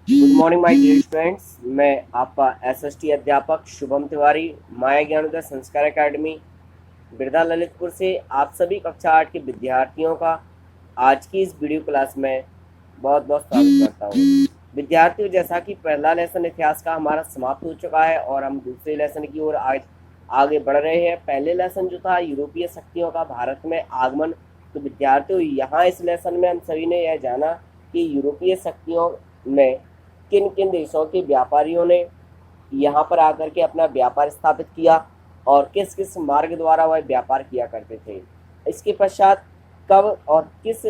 Good morning my dear students. मैं आपका SST अध्यापक शुभम तिवारी, माया ज्ञानोदय संस्कार एकेडमी बिरधा ललितपुर से आप सभी कक्षा 8 के विद्यार्थियों का आज की इस वीडियो क्लास में बहुत बहुत स्वागत करता हूँ। विद्यार्थियों, जैसा कि पहला लेसन इतिहास का हमारा समाप्त हो चुका है और हम दूसरे लेसन की ओर आज आगे बढ़ रहे हैं। पहले लेसन जो था यूरोपीय शक्तियों का भारत में आगमन, तो विद्यार्थियों यहाँ इस लेसन में हम सभी ने यह जाना कि यूरोपीय शक्तियों में किन किन देशों के व्यापारियों ने यहाँ पर आकर के अपना व्यापार स्थापित किया और किस किस मार्ग द्वारा वह व्यापार किया करते थे। इसके पश्चात कब और किस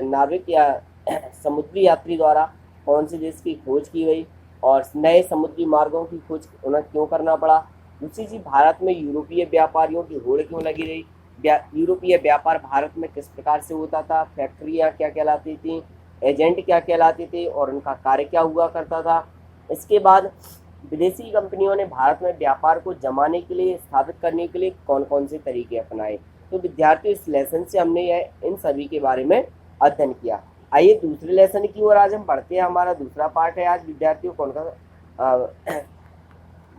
नाविक या समुद्री यात्री द्वारा कौन से देश की खोज की गई और नए समुद्री मार्गों की खोज उन्हें क्यों करना पड़ा। दूसरी चीज, भारत में यूरोपीय व्यापारियों की होड़ क्यों लगी रही। यूरोपीय व्यापार भारत में किस प्रकार से होता था, फैक्ट्रियाँ क्या कहलाती थी, एजेंट क्या कहलाते थे और उनका कार्य क्या हुआ करता था। इसके बाद विदेशी कंपनियों ने भारत में व्यापार को जमाने के लिए, स्थापित करने के लिए कौन कौन से तरीके अपनाए। तो विद्यार्थियों, इस लेसन से हमने यह इन सभी के बारे में अध्ययन किया। आइए दूसरे लेसन की ओर आज हम बढ़ते हैं। हमारा दूसरा पार्ट है आज विद्यार्थियों कौन का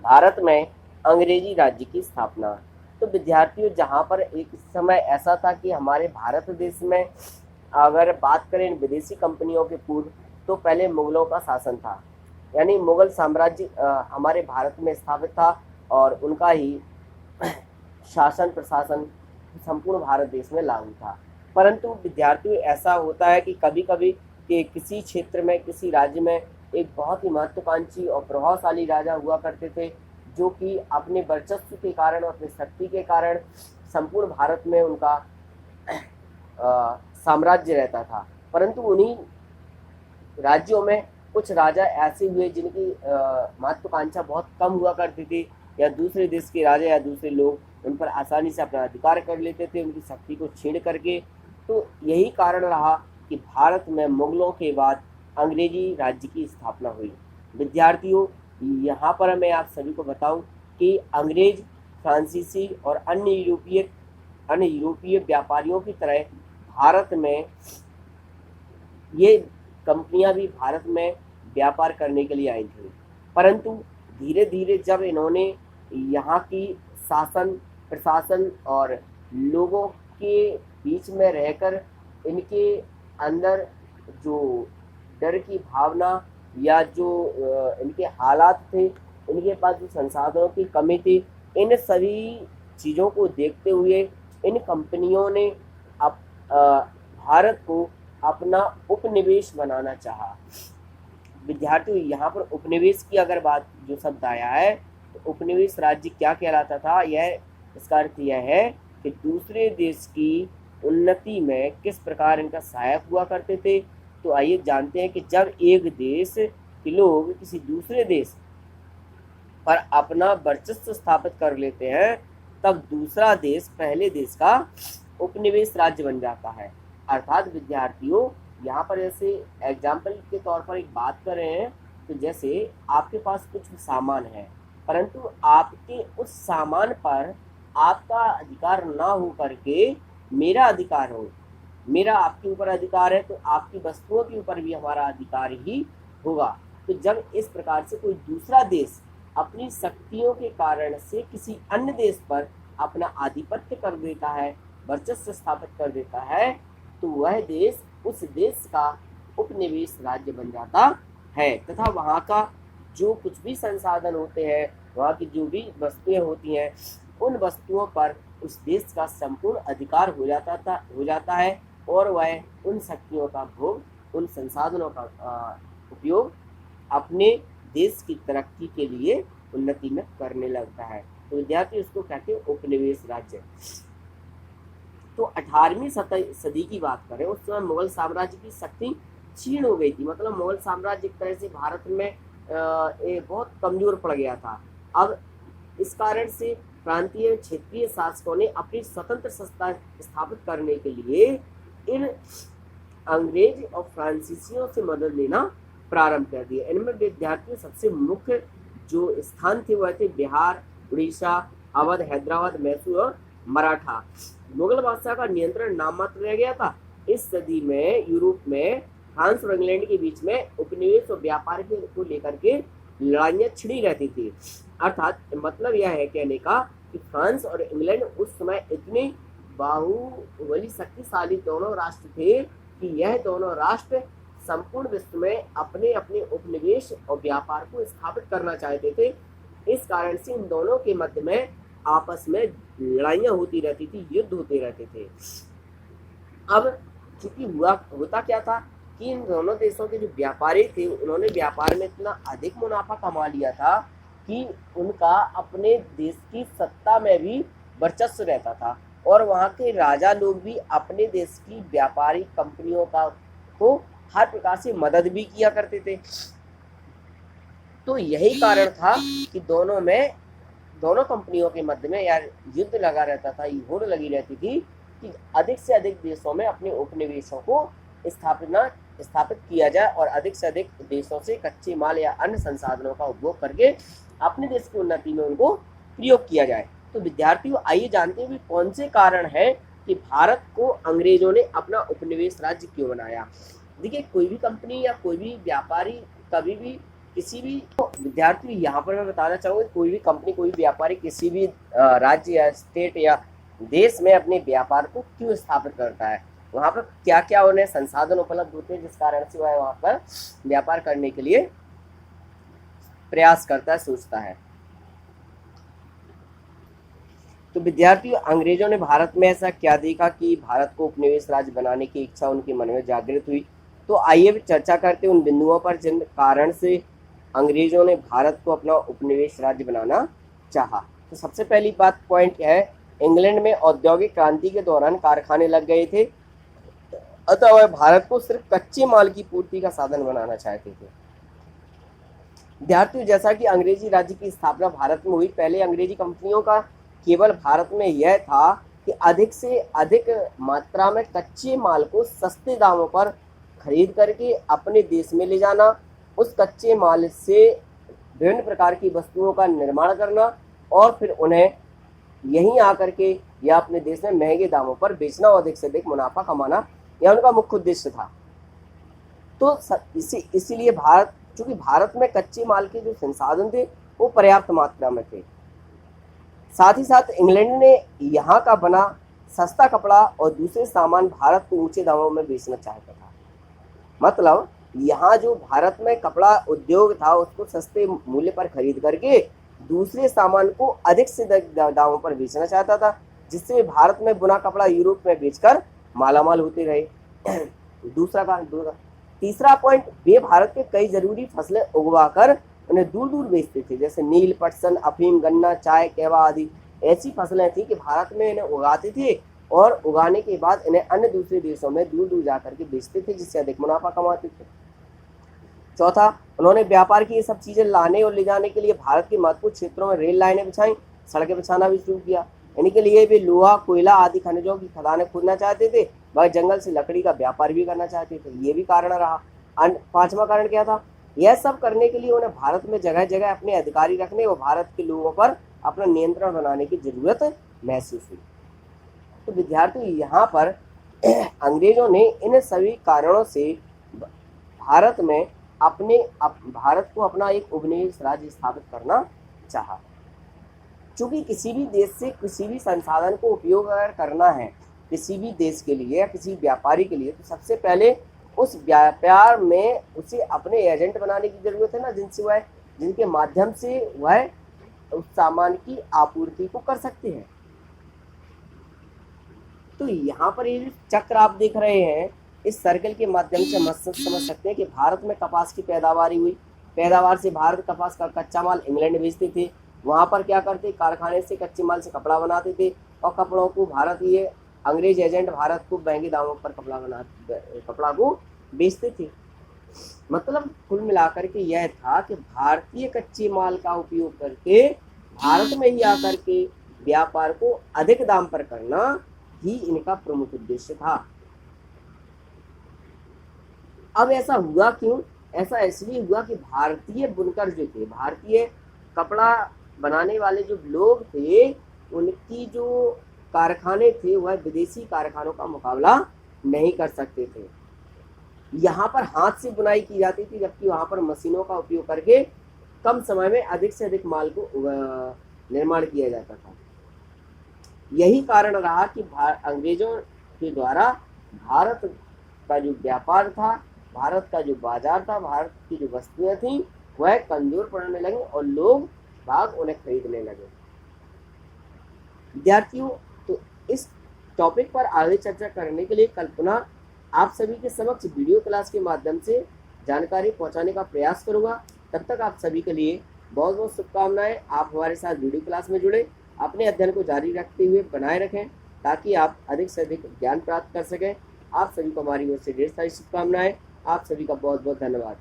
भारत में अंग्रेजी राज्य की स्थापना। तो विद्यार्थियों, जहाँ पर एक समय ऐसा था कि हमारे भारत देश में अगर बात करें विदेशी कंपनियों के पूर्व, तो पहले मुगलों का शासन था, यानी मुगल साम्राज्य हमारे भारत में स्थापित था और उनका ही शासन प्रशासन संपूर्ण भारत देश में लागू था। परंतु विद्यार्थियों, ऐसा होता है कि कभी कभी कि किसी क्षेत्र में, किसी राज्य में एक बहुत ही महत्वाकांक्षी और प्रभावशाली राजा हुआ करते थे, जो कि अपने वर्चस्व के कारण और अपनी शक्ति के कारण संपूर्ण भारत में उनका साम्राज्य रहता था। परंतु उन्हीं राज्यों में कुछ राजा ऐसे हुए जिनकी महत्वाकांक्षा बहुत कम हुआ करती थी, या दूसरे देश के राजा या दूसरे लोग उन पर आसानी से अपना अधिकार कर लेते थे, उनकी शक्ति को छीन करके। तो यही कारण रहा कि भारत में मुगलों के बाद अंग्रेजी राज्य की स्थापना हुई। विद्यार्थियों, यहाँ पर मैं आप सभी को बताऊं कि अंग्रेज, फ्रांसीसी और अन्य यूरोपीय व्यापारियों की तरह भारत में ये कंपनियां भी भारत में व्यापार करने के लिए आई थी। परंतु धीरे धीरे जब इन्होंने यहाँ की शासन प्रशासन और लोगों के बीच में रहकर इनके अंदर जो डर की भावना या जो इनके हालात थे, इनके पास जो संसाधनों की कमी थी, इन सभी चीज़ों को देखते हुए इन कंपनियों ने अब भारत को अपना उपनिवेश बनाना चाहा। विद्यार्थियों, यहाँ पर उपनिवेश की अगर बात जो शब्द आया है, तो उपनिवेश राज्य क्या कहलाता था, यह इसका अर्थ यह है कि दूसरे देश की उन्नति में किस प्रकार इनका सहायक हुआ करते थे। तो आइए जानते हैं कि जब एक देश के लोग किसी दूसरे देश पर अपना वर्चस्व स्थापित कर लेते हैं, तब दूसरा देश पहले देश का उपनिवेश राज्य बन जाता है। अर्थात विद्यार्थियों, यहाँ पर जैसे एग्जाम्पल के तौर पर एक बात कर रहे हैं, तो जैसे आपके पास कुछ सामान है, परंतु आपके उस सामान पर आपका अधिकार ना हो करके मेरा अधिकार हो, मेरा आपके ऊपर अधिकार है, तो आपकी वस्तुओं के ऊपर भी हमारा अधिकार ही होगा। तो जब इस प्रकार से कोई दूसरा देश अपनी शक्तियों के कारण से किसी अन्य देश पर अपना आधिपत्य कर देता है, वर्चस्व स्थापित कर देता है, तो वह देश उस देश का उपनिवेश राज्य बन जाता है तथा वहाँ का जो कुछ भी संसाधन होते हैं, वहाँ की जो भी वस्तुएं होती हैं, उन वस्तुओं पर उस देश का संपूर्ण अधिकार हो जाता है और वह उन शक्तियों का भोग, उन संसाधनों का उपयोग अपने देश की तरक्की के लिए, उन्नति में करने लगता है। तो विद्यार्थी, उसको कहते हैं उपनिवेश राज्य। तो 18वीं सदी की बात करें, उस समय मुगल साम्राज्य की शक्ति क्षीण हो गई थी। मतलब मुगल साम्राज्य एक तरह से भारत में बहुत कमजोर पड़ गया था। अब इस कारण से प्रांतीय क्षेत्रीय शासकों ने अपनी स्वतंत्र सत्ता स्थापित करने के लिए इन अंग्रेज और फ्रांसीसियों से मदद लेना प्रारंभ कर दिया। इनमें विद्यार्थियों सबसे मुख्य जो स्थान थे वह थे बिहार, उड़ीसा, अवध, हैदराबाद, मैसूर और मराठा। मुगल बादशाह का नियंत्रण नाम मात्र रह गया था। इस सदी में यूरोप में फ्रांस और इंग्लैंड के बीच में उपनिवेश और व्यापार को लेकर के लड़ाइयाँ छिड़ी रहती थी। अर्थात मतलब यह है कहने का कि फ्रांस और इंग्लैंड उस समय इतने बाहुबली शक्तिशाली दोनों राष्ट्र थे कि यह दोनों राष्ट्र संपूर्ण विश्व में अपने अपने उपनिवेश और व्यापार को स्थापित करना चाहते थे। इस कारण से इन दोनों के मध्य में आपस में लड़ाइयाँ होती रहती थी, युद्ध होते रहते थे। अब चूंकि होता क्या था कि इन दोनों देशों के जो व्यापारी थे उन्होंने व्यापार में इतना अधिक मुनाफा कमा लिया था कि उनका अपने देश की सत्ता में भी वर्चस्व रहता था और वहाँ के राजा लोग भी अपने देश की व्यापारी कंपनियों को हर प्रकार से मदद भी किया करते थे। तो यही कारण था कि दोनों कंपनियों के मध्य में यार युद्ध लगा रहता था, होड़ लगी रहती थी कि अधिक से अधिक देशों में अपने उपनिवेशों को स्थापित किया जाए और अधिक से अधिक देशों से कच्चे माल या अन्य संसाधनों का उपभोग करके अपने देश की उन्नति में उनको प्रयोग किया जाए। तो विद्यार्थियों आइए जानते हैं कौन से कारण है कि भारत को अंग्रेजों ने अपना उपनिवेश राज्य क्यों बनाया। देखिए कोई भी कंपनी या कोई भी व्यापारी कभी भी किसी भी विद्यार्थी यहाँ पर मैं बताना चाहूँगा कोई भी कंपनी कोई भी व्यापारी किसी भी राज्य या स्टेट या देश में अपने व्यापार को क्यों स्थापित करता है, वहाँ पर क्या क्या उन्हें संसाधन उपलब्ध होते हैं जिस कारण से वह वहाँ पर व्यापार करने के लिए प्रयास करता है, सोचता है। तो विद्यार्थियों अंग्रेजों ने भारत में ऐसा क्या देखा कि भारत को उपनिवेश राज्य बनाने की इच्छा उनके मन में जागृत हुई। तो आइए चर्चा करते हैं उन बिंदुओं पर जिन कारण से अंग्रेजों ने भारत को अपना उपनिवेश राज्य बनाना चाहा। तो सबसे पहली बात पॉइंट है, इंग्लैंड में औद्योगिक क्रांति के दौरान कारखाने लग गए थे, अतः वह भारत को सिर्फ कच्चे माल की पूर्ति का साधन बनाना चाहते थे। विद्यार्थियों जैसा कि अंग्रेजी राज्य की स्थापना भारत में हुई, पहले अंग्रेजी कंपनियों का केवल भारत में यह था कि अधिक से अधिक मात्रा में कच्चे माल को सस्ते दामों पर खरीद करके अपने देश में ले जाना, उस कच्चे माल से विभिन्न प्रकार की वस्तुओं का निर्माण करना और फिर उन्हें यहीं आकर के या अपने देश में महंगे दामों पर बेचना और अधिक से अधिक मुनाफा कमाना, यह उनका मुख्य उद्देश्य था। तो इसीलिए चूंकि भारत में कच्चे माल के जो संसाधन थे वो पर्याप्त मात्रा में थे, साथ ही साथ इंग्लैंड ने यहाँ का बना सस्ता कपड़ा और दूसरे सामान भारत को ऊंचे दामों में बेचना चाहता था। मतलब यहाँ जो भारत में कपड़ा उद्योग था उसको सस्ते मूल्य पर खरीद करके दूसरे सामान को अधिक से अधिक दामों पर बेचना चाहता था, जिससे भारत में बुना कपड़ा यूरोप में बेचकर मालामाल होते रहे। तीसरा पॉइंट, वे भारत के कई जरूरी फसलें उगवाकर उन्हें दूर दूर बेचते थे, जैसे नील, पटसन, अफीम, गन्ना, चाय, कहवा आदि ऐसी फसलें थी कि भारत में इन्हें उगाते थे और उगाने के बाद इन्हें अन्य दूसरे देशों में दूर दूर जाकर के बेचते थे, जिससे अधिक मुनाफा कमाते थे। चौथा, उन्होंने व्यापार की ये सब चीजें लाने और ले जाने के लिए भारत के महत्वपूर्ण क्षेत्रों में रेल लाइनें बिछाई, सड़कें बिछाना भी शुरू किया। इनके लिए वे लोहा, कोयला आदि खनिजों की खदानें खोदना चाहते थे, वह जंगल से लकड़ी का व्यापार भी करना चाहते थे, ये भी कारण रहा। पांचवा कारण क्या था, यह सब करने के लिए उन्हें भारत में जगह जगह अपने अधिकारी रखने और भारत के लोगों पर अपना नियंत्रण बनाने की जरूरत महसूस हुई। तो विद्यार्थी यहाँ पर अंग्रेजों ने इन सभी कारणों से भारत को अपना एक उपनिवेश राज्य स्थापित करना चाहा। चूंकि किसी भी देश से किसी भी संसाधन को उपयोग अगर करना है किसी भी देश के लिए या किसी व्यापारी के लिए, तो सबसे पहले उस व्यापार में उसे अपने एजेंट बनाने की जरूरत है ना, जिनके माध्यम से वह उस सामान की आपूर्ति को कर सकते हैं। तो यहाँ पर ये चक्र आप देख रहे हैं, इस सर्कल के माध्यम से हम समझ सकते हैं कि भारत में कपास की पैदावार हुई, पैदावार से भारत कपास का कच्चा माल इंग्लैंड भेजते थे, वहाँ पर क्या करते, कारखाने से कच्चे माल से कपड़ा बनाते थे और कपड़ों को भारतीय अंग्रेज एजेंट भारत को महंगे दामों पर कपड़ा को बेचते थे। मतलब कुल मिलाकर के यह था कि भारतीय कच्चे माल का उपयोग करके भारत में ही आकर के व्यापार को अधिक दाम पर करना ही इनका प्रमुख उद्देश्य था। अब ऐसा हुआ क्यों? ऐसा इसलिए हुआ कि भारतीय बुनकर जो थे, भारतीय कपड़ा बनाने वाले जो लोग थे, उनकी जो कारखाने थे वह विदेशी कारखानों का मुकाबला नहीं कर सकते थे। यहाँ पर हाथ से बुनाई की जाती थी, जबकि वहाँ पर मशीनों का उपयोग करके कम समय में अधिक से अधिक माल को निर्माण किया जाता था। यही कारण रहा कि अंग्रेजों के द्वारा भारत का जो व्यापार था, भारत का जो बाजार था, भारत की जो वस्तुएं थी, वह कमजोर पड़ने लगी और लोग भाग उन्हें खरीदने लगे। विद्यार्थियों, तो इस टॉपिक पर आगे चर्चा करने के लिए कल पुनः आप सभी के समक्ष वीडियो क्लास के माध्यम से जानकारी पहुंचाने का प्रयास करूंगा। तब तक आप सभी के लिए बहुत बहुत शुभकामनाएं। आप हमारे साथ वीडियो क्लास में जुड़े, अपने अध्ययन को जारी रखते हुए बनाए रखें, ताकि आप अधिक से अधिक ज्ञान प्राप्त कर सकें। आप सभी को हमारी ओर से ढेर सारी शुभकामनाएं। आप सभी का बहुत बहुत धन्यवाद।